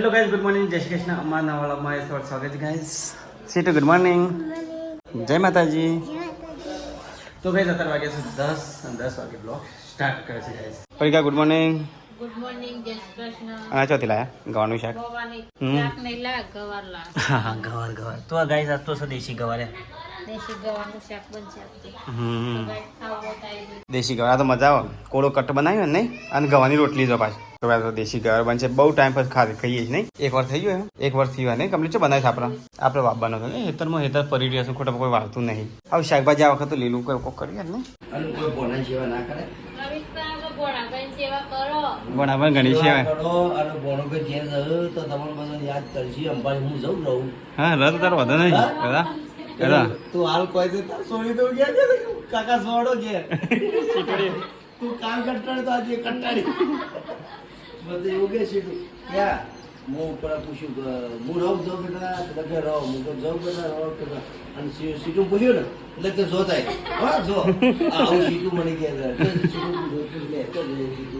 Hello guys, good morning. જય શ્રી કૃષ્ણ. અમારા નવા વ્લોગમાં તમારું સ્વાગત છે ગાઈઝ. Situ good morning. જય માતાજી. તો ગાઈઝ અત્યારે વાગે છે 10 વાગે બ્લોગ સ્ટાર્ટ કરે છે ગાઈઝ. પરિકા ગુડ મોર્નિંગ. Good morning. જય શ્રી કૃષ્ણ. આ ચોથી લાયા ગવાનું શાક. ગવાની શાક નહીં લા ગવાર લા. હા ગવાર તો આ ગાઈઝ આજ તો છે દેશી ગવાર. દેશી ગવાનું શાક બનશે આજે. તો ગાઈસ ખાવો તાઈ દેશી ગવાર તો મજા આવે. કોળો કટ બનાવ્યો ને નહીં અને ગવાની રોટલી જો પાછી. તો આ દેશી ગવાર બનશે. બહુ ટાઈમ પછી ખાઈએ છીએ નહીં. એક વાર થઈ ગયો એક વાર થયું નહીં કમ્પ્લીટ છે બનાવીશ આપણે વાપવાનો હતો ને હેતરમાં હેતર પડી રહ્યો છે ખોટા કોઈ વાળતું નહીં. હવે શાકભાજી આ વખત લીલું કોઈ કરીએ ને કોઈ બોના સેવા ના કરે પણ આપણે ઘણી સેવા કરો અને બોનો કે ઘેર રહ્યો તો તમારે બધા યાદ કરશે અંબાડી હું જઉં રહું. હા રદ તારો વધુ નહીં દાદા દાદા તું હાલ કોઈ દે તાર સોડી દઉં ગયા છે કાકા સોડો ઘેર તું કામ કંટાળી તો આજે કંટાળી બધું એવું કે છે તું ક્યાં હું ઉપર પૂછ્યું કે હું રહું જાઉં બેટા એટલે કે રહો હું તો જાઉં બેટા રહો બેટા અને સીટું પૂછ્યું ને એટલે કે જો થાય હા જો આવું સીટું મળી ગયા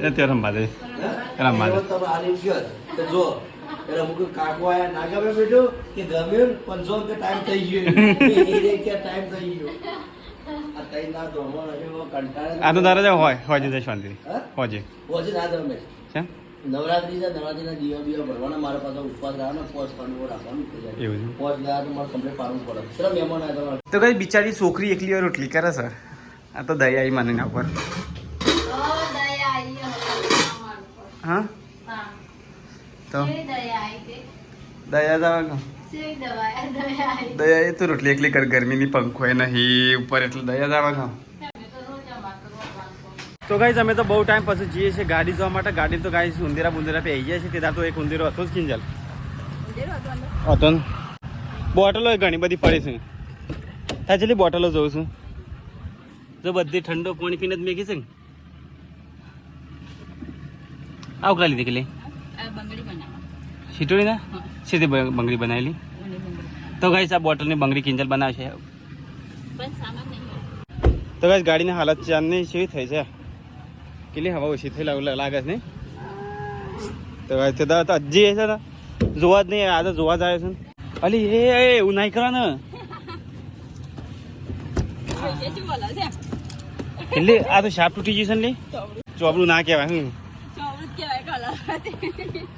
અત્યારે રમવા દે રમવા દે તમે આલી ગયો તો જો એટલે હું કાકો આયા ના ગમે બેઠો કે ગમે પણ જો કે ટાઈમ થઈ ગયો કે ટાઈમ થઈ ગયો આ તઈ ના ધોમો રહ્યો કંટાળે આ તો તારે હોય હોજે શાંતિ હોજે હોજે ના ધોમે છે નવરાત્રી નવરાત્રીના દીવા બીવા ભરવાના મારા પાસે ઉપવાસ રહેવાનો પોસ પાણી રાખવાનું થઈ જાય એવું છે. પોસ ગયા તો મારે કમ્પ્લીટ પાડવું પડે ચલો મહેમાન આવ્યા તમારે તો કઈ બિચારી છોકરી એકલી વાર રોટલી કરે છે આ તો દયા આવી મને ના ઉપર ઓ દયા આઈ અમાર પર. હા હા તો કેવી દયા આઈ તે દયા જાવ સેવી દયા આઈ દયા એ તો રોટલી એકલી કર ગરમીની પંખો એ નહીં ઉપર એટલે દયા જાવ તમે તો રોજ અમાર કરવા માંગો. તો ગાઈસ અમે તો બહુ ટાઈમ પછી જઈએ છીએ ગાડી જોવા માટે. ગાડી તો ગાઈસ ઉંદેરા બુંદેરા પે આવી જાય છે. તે તો એક ઉંદેરો હતો જ કિંજલ હતો ને બોટલો ઘણી બધી પડી છે. થાય છેલ્લી બોટલો જોઉં છું જો બધી ઠંડો પાણી પીને જ મેકી છે ને આવું કરા લીધી કે લે બંગડી બનાવવા શીટોડી ના સીધી બંગડી બનાવેલી. તો ગાઈસ આ બોટલની બંગડી કિંજલ બનાવશે. પણ સામાન નહીં હોય. તો ગાઈસ ગાડીની હાલત ચાંદની કેવી થઈ છે કેટલી હવા ઓછી થઈ લાગે છે નહીં. તો ગાઈસ તે તો હજી છે ને જોવા જ નહીં આ તો જોવા જ આવે છે ને. અલી એ એવું નહીં કરવા ને એટલે આ તો શાપ તૂટી ગયું છે ને લે ચોબડું ના કહેવાય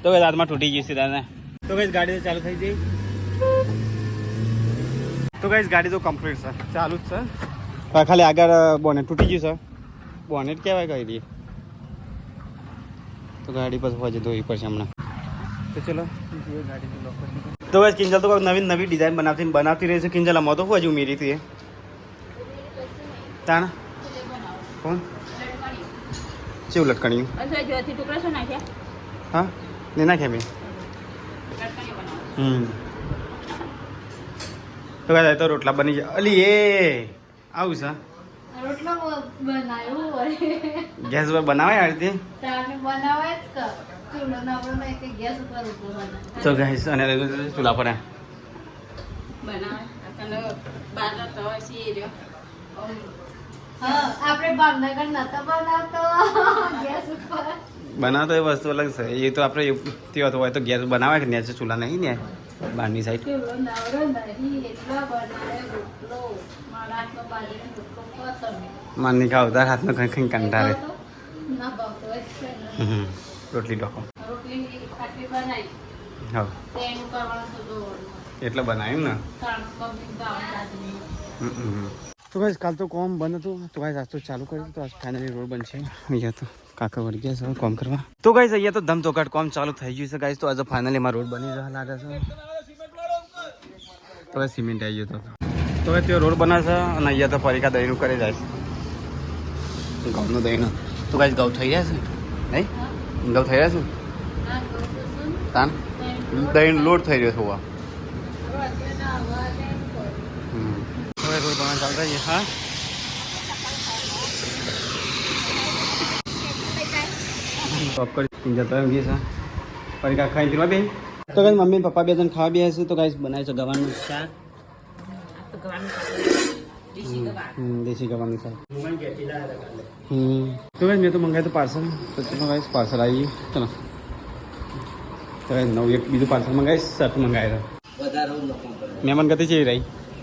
તો ગાઈસ હાથમાં તૂટી ગયું છે દાદા. તો ગાઈસ ગાડી તો ચાલુ થઈ ગઈ. તો ગાઈસ ગાડી તો કમ્પ્લીટ છે ચાલુ જ છે. ખાલી આગળ બોનેટ તૂટી ગયું છે. બોનેટ કહેવાય કઈ દઈએ તો ગાડી પછી હોજે ધોવી પડશે હમણાં. તો ચલો તો બસ કિંજલ તો નવી નવી ડિઝાઇન બનાવતી રહી છે. કિંજલ આમાં તો હોજ ઉમેરી હતી તાણ કોણ કેવું લટકણ્યું હા ને નાખ્યા મેં તો કાંઈ તો રોટલા બની જાય. અલી એ આવું છે રોટલો બનાવ્યો હોય ગેસ ઉપર બનાવાય આ રીતે તાને બનાવાય જ કર ચૂલો ના આપણે કે ગેસ ઉપર રોટલો બનાવે તો ગેસ અને ચૂલા પર બનાવે તને બાર તો સી રહ્યો હા આપણે ભાવનગર નતો બનાવતો ગેસ ઉપર બનાવતો એ વસ્તુ અલગ છે. એ તો આપણે તેવો હોય તો ગેસ બનાવાય કે નેચે ચૂલા નહીં ને બહારની સાઈડ ચૂલો નવરો નહીં એટલો બનાવે રોટલો મારા હાથનો બાજરીનો રોટલો પસંદ માની ખાવ તાર હાથમાં કંઈ કંઈ કંટાળે ના ભાવતો જ છે ને રોટલી ડોકો રોટલી ખાટી બનાવી હા તેનું કરવાનું તો જોવાનું એટલે બનાવ્યું ને. કારણ કમ્પ્લીટ બાજરી તો ગાઈસ કાલ તો કોમ બંધ હતું તો ગાઈસ આજ તો ચાલુ કર્યું તો આજ ફાઇનલી રોડ બનશે. અહીંયા તો કાકા વળી ગયા છે કોમ કરવા. તો ગાઈસ અહીંયા તો ધમધોકાટ કોમ ચાલુ થઈ ગયું છે ગાઈસ. તો આજે ફાઇનલી એમાં રોડ બની રહ્યા લાગે છે. તો હવે સિમેન્ટ આવી ગયો તો હવે તે રોડ બનાવે છે અને અહીંયા તો પરીક્ષા દહીંનું કરી જાય છે ઘઉંનું દહીંનું. તો ગાઈસ ઘઉં થઈ રહ્યા છે નહીં ઘઉં થઈ રહ્યા છે તાન દહીં લોડ થઈ રહ્યો છે હોવા. હવે રોડ બનાવવા ચાલુ થઈ ગયા. હા ટોપ કરી કિંજલ તો એમ ગઈ છે પરીક્ષા ખાઈ પીવા બે તો ગાઈસ મમ્મી પપ્પા બે જણ ખાવા બે છે. તો ગાઈસ બનાવે છે ગવાનું શાક દેશી ગવાનું શાક. તો ગાઈસ મેં તો મંગાવ્યું તો પાર્સલ તો ચલો ગાઈસ પાર્સલ આવી ચલો તો નવું એક બીજું પાર્સલ મંગાવીશ શર્ટ મંગાવ્યો વધારે નફો કરે મહેમાન ગતિ છે રહી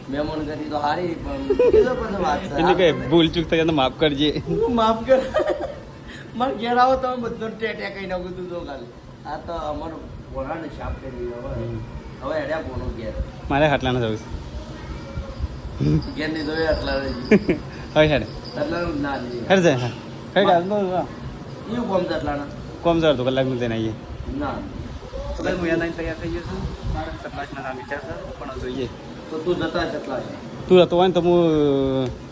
મહેમાન ગતિ તો હારી પણ કીધો પછી વાત છે એને કઈ ભૂલ ચૂક થઈ તો માફ કરજે માફ કર મારે ઘેર આવો તમે બધું ટેટે કહી નાખું તું તો કાલે આ તો અમારું પોરાને શાપ કરી હવે હેડ્યા પોનો ઘેર મારે હાટલાના જવું ઘેર નહીં તો આટલા હવે હેડ આટલાનું ના લઈએ હેડ જાય હા કઈ ગાલ એવું કોમ છે આટલાના કોમ સર તો કલાક મિલતે નહીં ના તો ભાઈ હું યાદ તૈયાર થઈ ગયો છું સપ્લાસના નામ વિચાર છે પણ જોઈએ તો તું જતા છે એટલા છે તું હતો હોય ને તો હું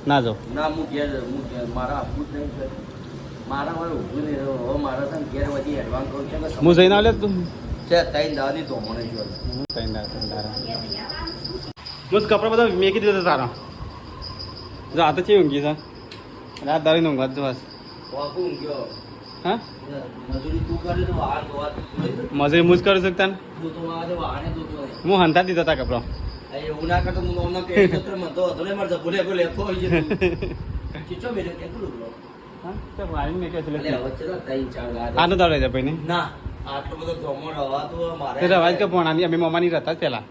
ના જાઉં ના હું ઘેર મારા આપવું જ નહીં સર મારા મારે ઊભું નહીં રહ્યો હવે મારા છે ને ઘેર બધી એડવાન્સ કહું છે કે હું જઈને આવ્યો તું છે ત્રણ દાવાની તો મને જો હું જ કપડા બધા મેકી દીધો તારા જો આ તો છે ઊંઘી છે રાત દાવીને ઊંઘવા જ બસ વાકું ઊંઘ્યો હા મજૂરી તું કરે તો વાહન ધોવા મજૂરી મુજ કરી શકતા ને તું તો વાહને વાહને તું તો હું હંતા દીધો તા કપડો એવું ના કરતો હું હમણાં પેટ સત્ર માં તો હતો ને મારે ભૂલે ભૂલે લેતો હોય છે ચીચો મેરે કેટલું લો હા તો વાળી મેં કે છે એટલે હવે ચલો ત્રણ ચાર ગાડી આનો દાડો જાય ભાઈ ને ના આટલો બધો ધોમો રવા તો મારે તે રવાજ કે પોણાની અમે મમ્માની રહેતા જ પેલા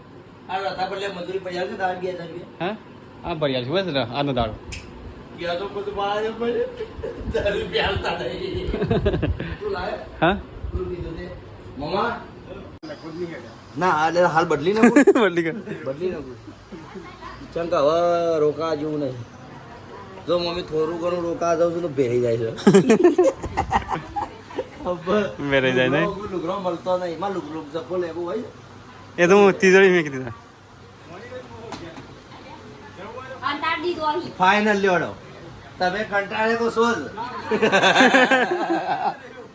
આ રતા બદલે મજૂરી પૈસા કે દાડ ગયા તમે હા હા ભરિયાલ છું બસ આનો દાડો ગયા તો બધું મારે પડે દારૂ પ્યાલતા નહીં તું લાય હા તું કીધું તે મમ્મા ના એટલે હાલ બદલી નાખું બદલી કર બદલી નાખું ચમ કે હવે રોકા જેવું નહીં જો મમ્મી થોડું ઘણું રોકા જાઉં છું તો ભેરી જાય છે મેરે જાય ને લુગડો મળતો નહીં માં લુગડો જપ્પો લેવું હોય એ તો હું તિજોરી મેકી દીધા ફાઇનલ લેવડો તમે કંટાળે તો શોધ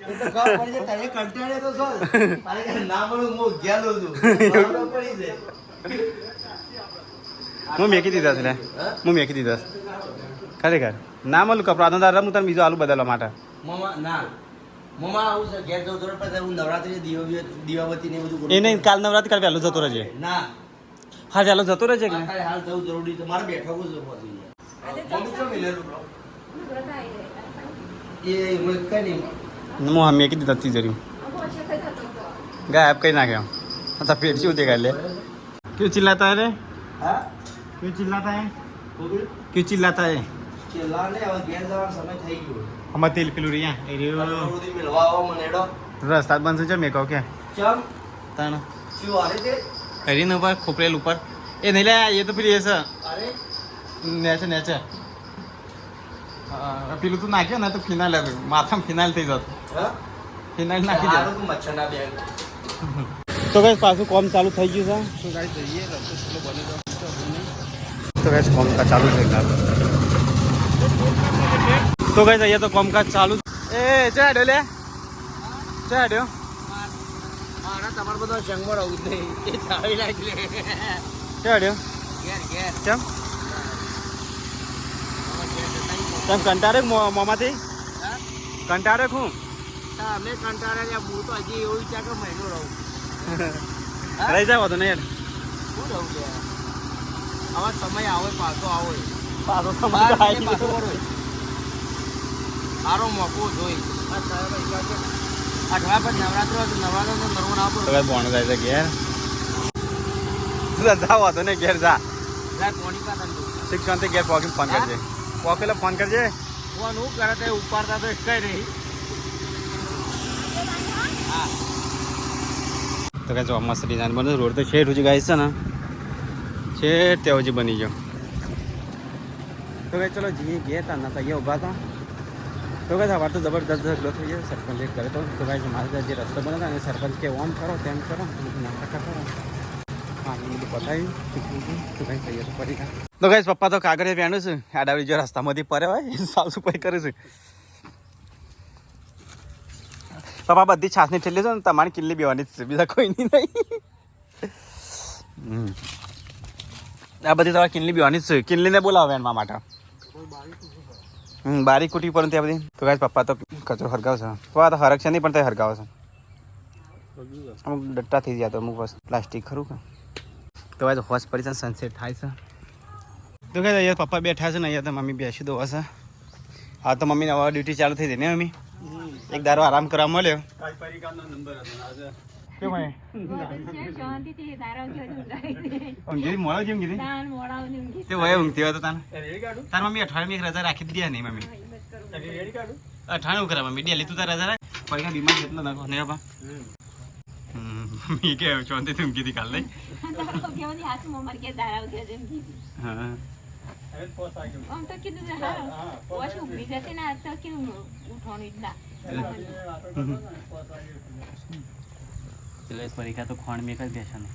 એ તો ખબર પડી જાય તમે કંટાળે તો શોધ મારે કે ના મળું હું ગયેલો છું ખબર પડી જાય હું મેકી દીધા છે હું મેકી દીધા ખરેખર ના મળું કપડા આનો દાડો હું તને બીજો આલુ બદલવા માટે મમ્મા ના મમ્મા આવું છે ઘેર જવું થોડું પછી હું નવરાત્રી દીવાબત્તી ને બધું એ નહીં કાલ નવરાત્રી કાલ વહેલું જતો રહેજે ના હા વહેલું જતો રહેજે કે અત્યારે હાલ જવું જરૂરી છે મારે બેઠવું છે પછી મમ્મી શું મિલેલું એ હું કઈ નહીં હું હા મેકી દીધા તિજોરી ગાયબ કરી નાખ્યો अच्छा पेट से उठेगा ले क्यों चिल्लाता है रे હા क्यों चिल्लाता है બોલ क्यों चिल्लाता है ચેલાને હવે ઘેર જવાનો સમય થઈ ગયો हमारे तेल पिलू रही है રોડી મિલવા આવો મને એડો रास्ता बंद से मेको क्या ચમ ताना શું આરે તે अरे ना ऊपर खोपरेल ऊपर ये नहीं ले ये तो फिर ये सर અરે નેચે નેચે પેલું તું નાખ્યો ને તો ફિનાઇલ માથામાં ફિનાઇલ થઈ જતો હા ફિનાઇલ નાખી દે હારું તું મચ્છર ના બેગ તો ગાઈસ પાછું કોમ ચાલુ થઈ ગયું છે તો ગાઈસ જઈએ રસ્તો સ્લો બની ગયો તો ગાઈસ કોમકાજ ચાલુ થઈ ગયું તો ગાઈસ અહીંયા તો કોમકાજ ચાલુ એ ચાડ્યો લે ચાડ્યો મારા તમાર બધો જંગમાં રહું જ નહીં એ ચાવી લાગી લે ચાડ્યો ઘેર ઘેર કેમ કેમ કંટાળે મોમાંથી હા કંટાળે હું અમે કંટાળા ને હું તો હજી એવું વિચાર કે મહિનો રહું રહી જાવ તો ને યાર શું રહું લે આવા સમય આવે પાછો આવો પાછો તો પાછો આવી પાછો ગયો. કરો સારો મોકો જોઈ અઠવા પર નવરાત્ર હતું નવરાત્ર તો નરવો ના તો ગાઈસ બોણ જાય છે ઘેર તું જાવ તો ને ઘેર જા જાય પોણી કા તંદુ શિક્ષણ ઘેર પોકી ફોન કરજે પોકેલો ફોન કરજે કોણ હું કરે તે ઉપાડતા તો કઈ નહીં હા તો કાંઈ જો મસ્ત ડિઝાઇન બને રોડ તો શેઠ સુધી ગાઈશ છે ને શેઠ ત્યાં સુધી બની ગયો તો કાંઈ ચલો જઈએ ગયા હતા ના તો અહીંયા ઊભા હતા તો કાંઈ સવાર તો જબરદસ્ત ઝઘડો થઈ ગયો સરપંચ એક કરે તો કાંઈ મારે જે રસ્તો બને હતા સરપંચ કે ઓમ કરો તેમ કરો નાટક કરો હા એ બધું પતાવ્યું તો કાંઈ કહીએ તો ફરી તો કાંઈ પપ્પા તો કાગળે પહેણું છે આડાવડી જો રસ્તામાંથી પડે હોય એ સાફ સફાઈ કરે છે પપ્પા બધી છાસની ઠેલી છે ને તમારી કિલ્લી બેવાની જ છે બીજા કોઈ નહીં આ બધી તમારે કિલ્લી બેવાની જ છે કિલ્લીને બોલાવો એના માટે બારી કુટી પર ત્યાં બધી તો કાંઈ પપ્પા તો કચરો હરગાવશે પપ્પા તો હરક છે નહીં પણ તે હરગાવે છે અમુક ડટ્ટા થઈ ગયા તો અમુક વસ્તુ પ્લાસ્ટિક ખરું કે તો કાંઈ હોશ પડી છે સનસેટ થાય છે તો કાંઈ અહીંયા પપ્પા બેઠા છે ને અહીંયા તો મમ્મી બેસી દો હશે હા તો મમ્મીને હવે ડ્યુટી ચાલુ થઈ ગઈ ને મમ્મી એક દારો આરામ કરવા મળ્યો કેમ હે શાંતિથી તારા ઊંઘી મોડો જેમ કીધી તાન મોડાવની ઊંઘી તે વય ઊંઘતી હોય તો તાર મમ્મી અઠવાડિયાની એક રજા રાખી દીધી નહીં મમ્મી અઠવાડિયું કરા મમ્મી ડેલી તું તાર રજા રાખ પડી બીમાર જેટલો નાખો ને બા મમ્મી કે શાંતિથી ઊંઘી હતી કાલ નહીં કેવની હાથ મોમાર કે તારા ઉગે જેમ કીધી હા આમ તો કીધું છે હા પોશ ઉભી જતી ને આ તો કેવું ઉઠવાનું જ ના પરીક્ષા તો ખોણ મેં જ બેસવાનું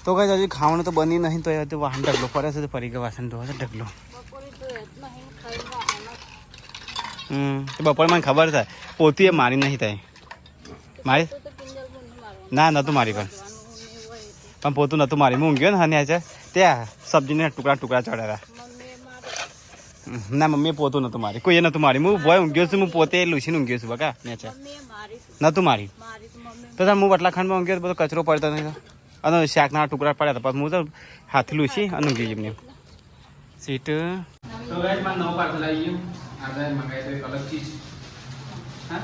તો કઈ હજી ખાવાનું તો બની નહીં તો એ વાહન ઢગલો ફરે છે તો પરીક્ષા વાસણ ધોવા છે ઢગલો બપોરે મને ખબર થાય પોતી એ મારી નહીં થાય મારી ના નહોતું મારી પણ પોતું નહોતું મારી હું ઊંઘ્યો ને હા છે ત્યાં સબ્જીને ટુકડા ટુકડા ચડાવ્યા ના મમ્મીએ પોતું નહોતું મારી કોઈએ નહોતું મારી હું ભોય ઊંઘ્યો છું હું પોતે લૂસીને ઊંઘ્યો છું બકા મેં છે નહોતું મારી તો હું વટલાખંડમાં ઊંઘ્યો બધો કચરો પડતો નહીં અને શાકના ટુકડા પડ્યા હતા પછી હું તો હાથ લૂસી અને ઊંઘી એમને સીટ તો ગાઈસ મારું નવું પાર્સલ આવી ગયું આપણે મંગાવી તો એક અલગ ચીજ હા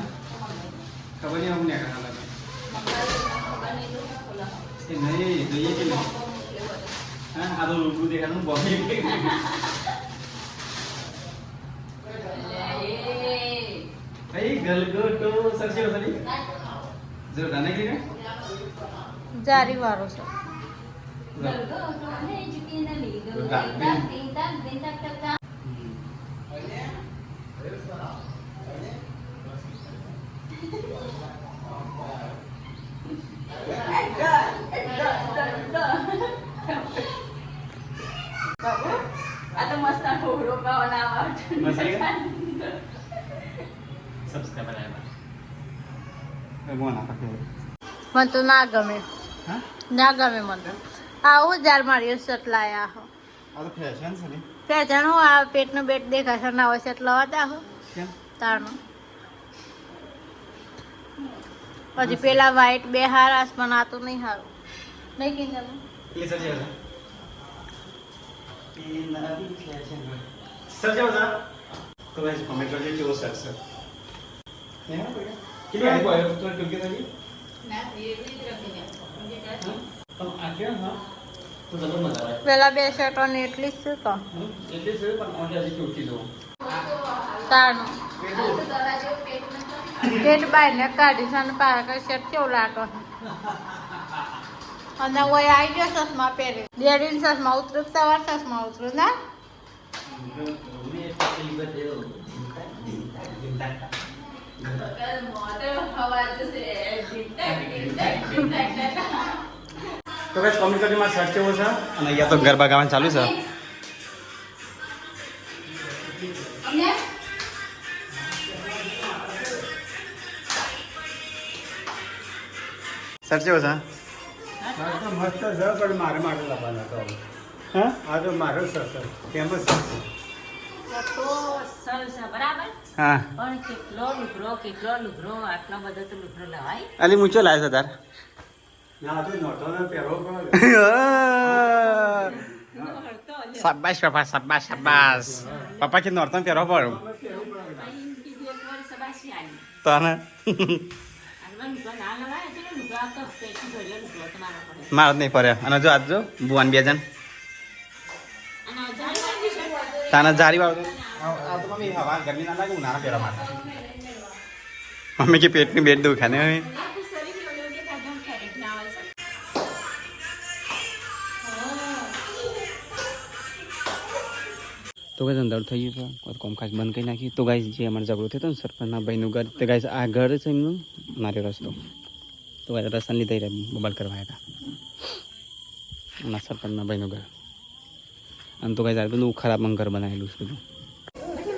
ખબર નહીં અમને કાંઈ અલગ એ નહીં જોઈએ કે નહીં હા આ તો રૂબરૂ દેખાતું બહુ Hey, ગલગોટો સરસી વસલી જો દાને કે જારી વાળો છે આ તો મસ્ત હોરો પાવના સબસ્ક્રાઇબર આવ્યા બોલ ના પકે મને તો ના ગમે હા ના ગમે મને આવું જાર મારી શર્ટ લાયા હો આ તો ફેશન છે ને ફેશન હો આ પેટનો બેટ દેખાશે ના હોય શર્ટ લવાતા હો કેમ તારનો પછી પેલા વ્હાઈટ બે હારાસ પણ આ તો નહીં હારું નહીં કીધું ये सर जाओ ये नवी फैशन सर जाओ ना तो गाइस कमेंट करके कि वो सर सर है ना भैया कितने आए बोले तो टुके था जी ના એ રીત રખીને तो आके हां तो जरूर मजा आए પેલા બે શર્ટો ને એટલી જ છે તો એટલે સર પણ ઓકે આજે ટુકી દો તારનો પેટ બાય ને કાઢી સાને પાકા શર્ટ કેવું લાગે અને ઓય આઈ ગયો ચશ્મા પહેરે ડેડીન ચશ્મા ઉતરે સવાર ચશ્મા ઉતરે ના તો ગાઈસ કમેન્ટ કરજો મારો શર્ટ કેવો છે અને અહીંયા તો ગરબા ગાવાનું ચાલુ છે શર્ટ કેવો છે આ તો મસ્ત છે પણ મારે માટે લાવવાના તો હા આ તો મારો સર ફેમસ તો સરસ છે બરાબર હા પણ કેટલો લુગરો આટલો બધો તો લુગરો લવાય અલી મૂચો લાવે છે તાર ના તો નહોતો ને પહેરો પડે શાબાશ પપ્પા શાબાશ શાબાશ પપ્પા કે નોરતો પહેરો પડો કીધું એક વાર સબાસી આવી તને આમાં લુગરો ના લવાય એટલે લુગરો તો પેટી ભર્યો લુગરો તમારો પડે મારો જ નહીં પડે અને જો આજ જો બુવાન બે જણ અને જાણી વાળી છે તાના જારી વાળો આ તો મમ્મી હવા ગરમી ના લાગે ઉનાળા પહેરવા માટે મમ્મી કે પેટની બેટ દુખે ને હવે આ તો શરીર ઓલો કે કાઢમ કેરેટ ના આવે છે તો ગાઈસ અંદર થઈ ગયું છે કોઈ કોમકાજ બંધ કરી નાખી તો ગાઈસ જે અમારો ઝઘડો થયો હતો ને સરપંચના ભાઈનું ઘર તો ગાઈસ આ ઘર છે એમનું મારો રસ્તો તો ગાઈસ રસ્તાને લીધે બબાલ કરવા આવ્યા હતા અમારા સરપંચના ભાઈનું ઘર અને તો ગાઈસ આ બધું ખરાબ ઘર બનાવેલું છે બધું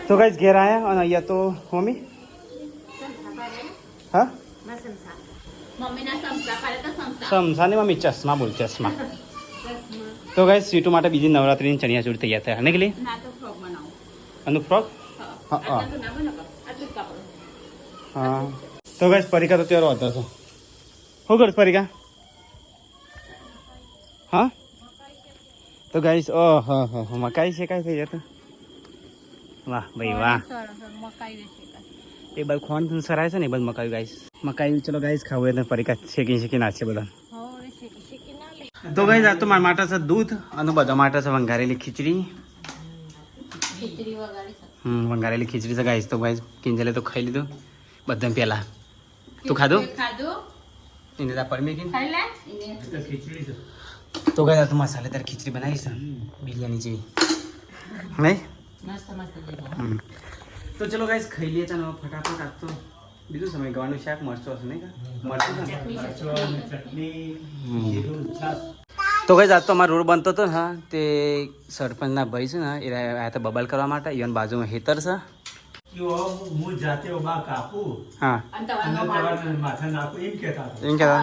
તો ગાઈસ ઘેર આવ્યા અને અહીંયા તો મમ્મી હા મમ્મીના સમસા પાડે તો સમસા સમસા ને મમ્મી ચશ્મા બોલ ચશ્મા તો ગાઈસ સીટુ માટે બીજી નવરાત્રીની ચણિયાચોળી તૈયાર થયા ને કે લે ના તો ફ્રોક બનાવો અનુ ફ્રોક હા હા તો ના બનાવો આટલું કાપડ હા તો ગાઈસ પરીક્ષા તો ત્યારો હતો છો શું કર પરીક્ષા હા તો ગાઈસ ઓહ મકાઈ છે કાંઈ થઈ જતું વાહ ભાઈ વાહ સરસ મકાઈ વેચે એ બધું ખોન સરાય છે ને એ બધું મકાઈ ગાઈસ મકાઈ ચલો ગાઈસ ખાવું એટલે પરિકા શેકી નાખશે બધા તો ગાઈસ આ તો મારા માટે છે દૂધ અને બધા માટે છે વંગારેલી ખીચડી ખીચડી વગાડી છે. વંગારેલી ખીચડી છે ગાઈસ તો ગાઈસ કિંજલે તો ખાઈ લીધું બધા પહેલા તું ખાધું ખાધું એને તા પરમી કિન ખાઈ લે તો ખીચડી છે. તો ગાઈસ તો મસાલેદાર ખીચડી બનાવી છે બિરયાની જેવી નહીં મસ્ત મસ્ત દેખો તો ચલો ગાઈસ ખાઈ લઈએ ચાલો ફટાફટ આજ તો બીજું સમય ગવાનું શાક મરચો હશે નહીં મરચું છે ને? ચટણી જીરું છાશ. તો ગાઈસ આજ તો અમારો રોડ બનતો હતો ને હા તે સરપંચના ભાઈ છે ને એ આયા હતા બબલ કરવા માટે ઈવન બાજુમાં હેતર છે જો હું જાતે ઉભા કાપું હા અને અને તમારો તમારે માથે નાખું એમ કહેતા હતા. એમ કહેતા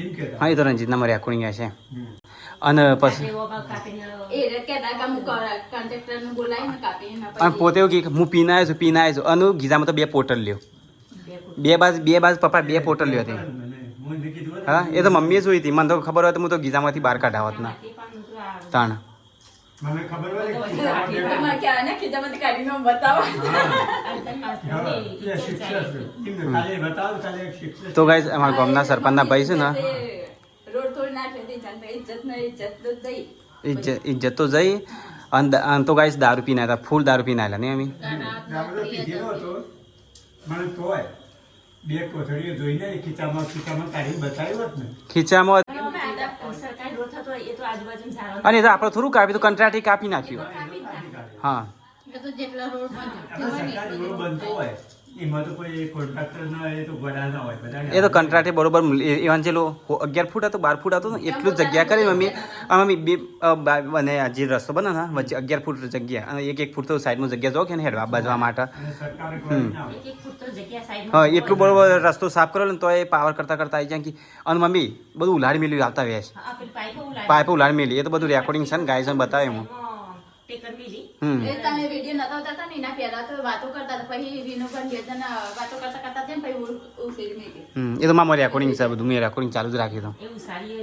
એમ કહેતા. હા એ તો રંજીતના મારી આખું ગયા છે અને પછી એ કહેતા કે હું કોન્ટ્રાક્ટરને બોલાવીને કાપીને અને પોતે એવું કે હું પીને આવ્યો છું અને ગીઝામાં તો બે પોટલ લ્યો બે બાજ પપ્પા બે પોટલ લ્યો હતી મને હું એમ કીધું ને. હા એ તો મમ્મીએ જોઈ હતી મને તો ખબર હોય તો હું તો ગીઝામાંથી બહાર કાઢાવત ના તાણ મને ખબર હોય કે તમારે ક્યાં ને ખીચામાંથી કાઢીને બતાવો હા, એ શિક્ષક છે. એમને ખાલી બતાવો, ખાલી એક શિક્ષક. તો ગાઈસ અમારા ગામના સરપંચના ભાઈ છે ને રોડ તોડી નાખ્યો હતી જાણતા ઇજ્જત તો જઈ ઇજ્જત તો જઈ અને તો ગાઈસ દારૂ પીને હતા ફૂલ દારૂ પીને આવેલા નહીં અમે ગામડો પીધેલો હતો. મને તોય બે કોથળીઓ જોઈને એ ખીચામાં કાઢીને બતાવ્યું હોત ને. ખીચામાં સરકારી રોડ થતો હોય એ તો આજુબાજુ ઝાડો અને એ તો આપણે થોડું કાપી તો કંટ્રાટી કાપી નાખ્યું હા એ તો જેટલા રોડ આ સરકારી રોડ બનતો હોય એમાં તો કોઈ કોન્ટ્રાક્ટર ના એ તો ગોડા ના હોય બધા એ તો કંટ્રાટી બરોબર એવાન ચેલો 11 ફૂટ હતો 12 ફૂટ હતો ને એટલું જ જગ્યા કરી મમ્મી બે અને જે રસ્તો બને ને વચ્ચે 11 ફૂટ જગ્યા અને એક ફૂટ તો સાઈડમાં જગ્યા જો કે ને હેડવા બાજવા માટે અને સરકારે કોઈ ના હોય. એક ફૂટ તો જગ્યા સાઈડ હા એટલું બરોબર રસ્તો સાફ કરેલો ને તો એ પાવર કરતા આવી જાય કે અને મમ્મી બધું ઉલાડી મેલ્યું આવતા વેશ આપેલ પાઇપો ઉલાડી પાઇપ ઉલાડી મેલી એ તો બધું રેકોર્ડિંગ છે ને ગાય છે બતાવે હું ટેકર મિલી એ તમે વિડીયો નતા ઉતારતા ને એના પહેલા તો વાતો કરતા હતા પછી વિનો પર બે જણા વાતો કરતા કરતા છે ને પછી ઉકેલી મેકી એ તો મારું રેકોર્ડિંગ છે બધું મેં રેકોર્ડિંગ ચાલુ જ રાખ્યું હતું એવું સારી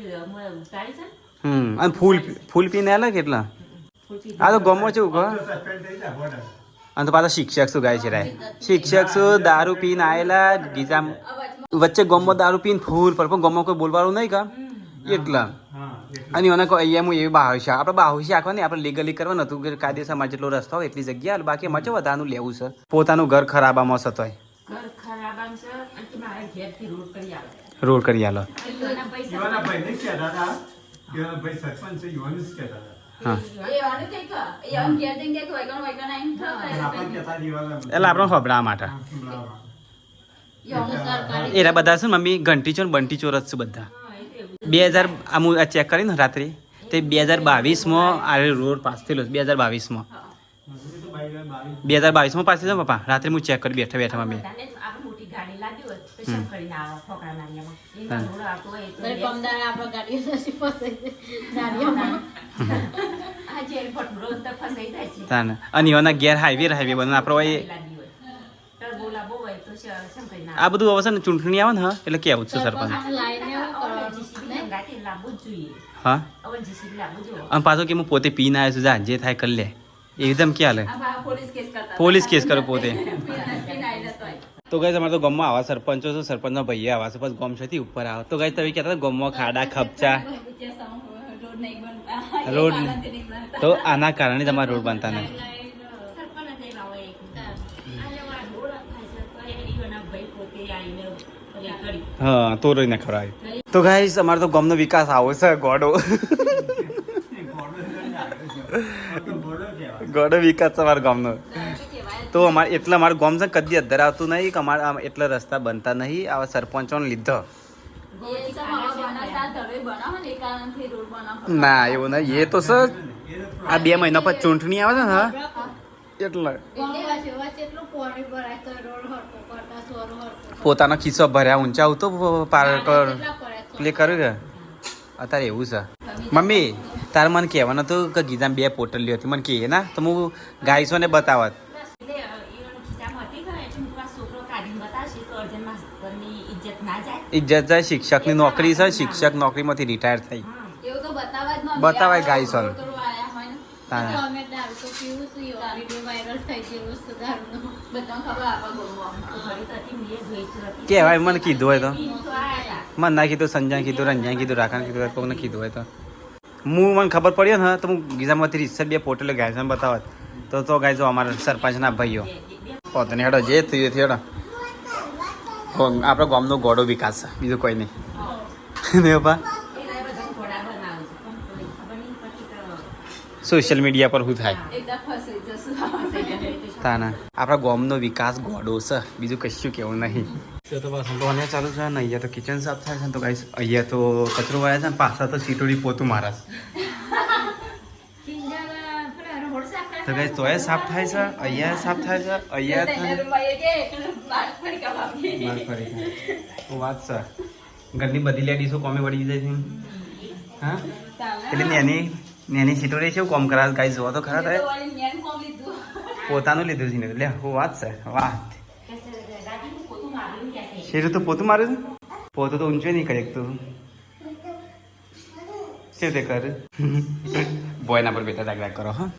ઉતારી છે અને ફૂલ પીને આલા કેટલા આ તો ગમો છે એવું કહો તો સસ્પેન્ડ થઈ જાય બોર્ડર. અને તો પાછા શિક્ષક શું ગાય છે રાય શિક્ષક શું દારૂ પીને આવેલા ગીતા વચ્ચે ગમો દારૂ પીને ફૂલ પર પણ ગમો કોઈ બોલવાનું નહીં કા એટલા હા એટલે અને એને કોઈ અહીંયા હું એવી બાહોશી આપણે બાહોશી આખવા નહીં આપણે લીગલી કરવાનું હતું કે કાયદેસર અમારે જેટલો રસ્તો હોય એટલી જગ્યા બાકી અમારે છે વધારાનું લેવું છે પોતાનું ઘર ખરાબામાં સતો હોય ઘર ખરાબ આમ છે અને કે મારા ઘેરથી રોડ કરી આવે રોડ કરી આલો એના પૈસા યુવાના ભાઈ નહીં કહેતા હતા. યુવાના ભાઈ સરપંચ છે, યુવાનું જ કહેતા હતા. હા એ વાનું કઈ કા એ આમ ઘેર જઈને કે વૈગણ આવીને અને આપણને કહેતા જ યુવાના. એટલે આપણે ખબરા માટે સંભળાવવા. એરા બધા છે ને મમ્મી ઘંટી ચોર બંટી ચોર જ છે બધા 2000 આમ ચેક કરીને રાત્રે તે 2022માં આ રોડ પાસ થયેલો 2022માં 2022માં પાસ થયેલો પપ્પા રાત્રે હું ચેક કરી બેઠા મમ્મી આપણે મોટી ગાડી લાગી હોય તો શેમ કરીને આવે ફોકરા નારિયામાં એમાં રોડ આવતો હોય તો પમદાર આપણો ગાડીઓ નથી ફસાઈ જાય આ જે રોડ તો ફસાઈ જાય છે તાને અને એના ઘેર હાઈવે બને આપણે હોય લાગી હોય ટર્બો લાંબો હોય તો શેમ કરીને આ બધું હવે છે ને ચૂંટણી આવે ને હા એટલે કેવું છે સરપંચ લાઈને આવે જીસીબી ગાડી લાવવું જ જોઈએ હા હવે જીસીબી લાવવું જોઈએ અને પાછો કે હું પોતે પીને આવ્યો છું જા જે થાય કરી લે એકદમ ક્યાં લે પોલીસ કેસ કરતા પોલીસ કેસ કરો પોતે પીને આવી જતો હોય. તો ગાઈસ અમારે તો ગામમાં આવા સરપંચો છે સરપંચના ભાઈ આવા છે પછી ગામ છેથી ઉપર આવે તો ગાઈસ તમે કહેતા હતા ગામમાં ખાડા ખપચા રોડ નહીં બનતા રોડ આનાથી નહીં બનતા. તો આના કારણે તમારા રોડ બનતા નથી સરપંચ જ એવા હોય આ લેવા રોડ થાય છે તો એના ભાઈ પોતે આવીને ઓલી કરી હા તો રહીને ખરાય તો ગાઈસ અમારે તો ગામનો વિકાસ આવો છે ગોડો એ ઘોડો લઈને આવે છે. તો ઘોડો કહેવાય. ગોડો વિકાસ છે અમારા ગામનો તો અમારે એટલે અમારું ગામ છે ને કદી અધર આવતું નહીં કે અમારા એટલા રસ્તા બનતા નહીં આવા સરપંચોને લીધો એ તો મામા બનાવતા ધડોય બનાવો ને એ કારણથી રોડ બનાવો. ના એવું નહીં એ તો સર આ 2 મહિના પછી ચૂંટણી આવે છે ને હા એટલે એટલું પાણી ભરાય તો રોડ હરકો કરતા સોરો હરકો પોતાનો ખિસ્સો ભર્યા ઊંચા આવતો પાર કર કેટલા પડે પ્લે કર્યું કે અત્યારે એવું છે મમ્મી તારે મને કહેવાનું હતું કે ગીધામાં 2 પોટલીઓ હતી મને કહે ના તો હું ગાઈશોને બતાવત એટલે ઈવન ખીચામાં હતી કે એટલે હું આ છોકરો કાઢીને બતાવશે તો અર્જન માસ્તરની ઇજ્જત ના જાય ઇજ્જત જાય શિક્ષકની નોકરી છે શિક્ષક નોકરીમાંથી રિટાયર થઈ એવું તો બતાવા જ ન બતાવાય ગાઈસોને. તારા અમે દારૂ તો પીવું છું વિડીયો વાયરલ થઈ ગયો છે દારૂનો બધાને ખબર આપવા ગોળવા ઘડી તો હતી મેં જોઈ હતી કેવાય મને કીધું હોય તો તો આયા મને ના કીધું સંજય કીધું રંજન કીધું રાખાને કીધું કોઈને કીધું હોય તો હું મને ખબર પડી ને તો હું ગીઝામાંથી રીતસર બે પોટેલો ગાયસન બતાવત તો ગાય અમારા સરપંચના ભાઈઓ પોતાને હેડો જે થયું હેડો આપણા ગામનો ગોડો વિકાસ છે બીજું કોઈ નહીં ને પપ્પા એના બધા ઘોડા બનાવે છે પણ કોઈ ખબર નહીં પડતી કે સોશિયલ મીડિયા પર શું થાય એકદમ ફસાઈ જશું તાના આપણા ગામનો વિકાસ ગોડો છે બીજું કશું કેવું નહીં તો બસ ધોને ચાલુ છે ને અહીંયા તો કિચન સાફ થાય છે ને તો ગાઈસ અહીંયા તો કચરો વાળે છે ને પાછા તો સીટોડી પોતું મારા તો ગાઈસ તોય સાફ થાય છે અહીંયા સાફ થાય છે અહીંયા થાય માર ફરી થાય તો વાત છે ઘરની બધી લેડીઝો કોમે વળી જાય છે હા એટલે નેની સીટોડી છે કોમ કરા ગાઈસ જોવા તો ખરા થાય પોતાનું લીધું છે ને એટલે હું વાત છે વાહ દાદીનું પોતું માર્યું ક્યાં છે શેરું તો પોતું માર્યું છે પોતું તો ઊંચો નહીં કરે તું શું તે કર બોયના પર બેઠા દાગડા કરો હા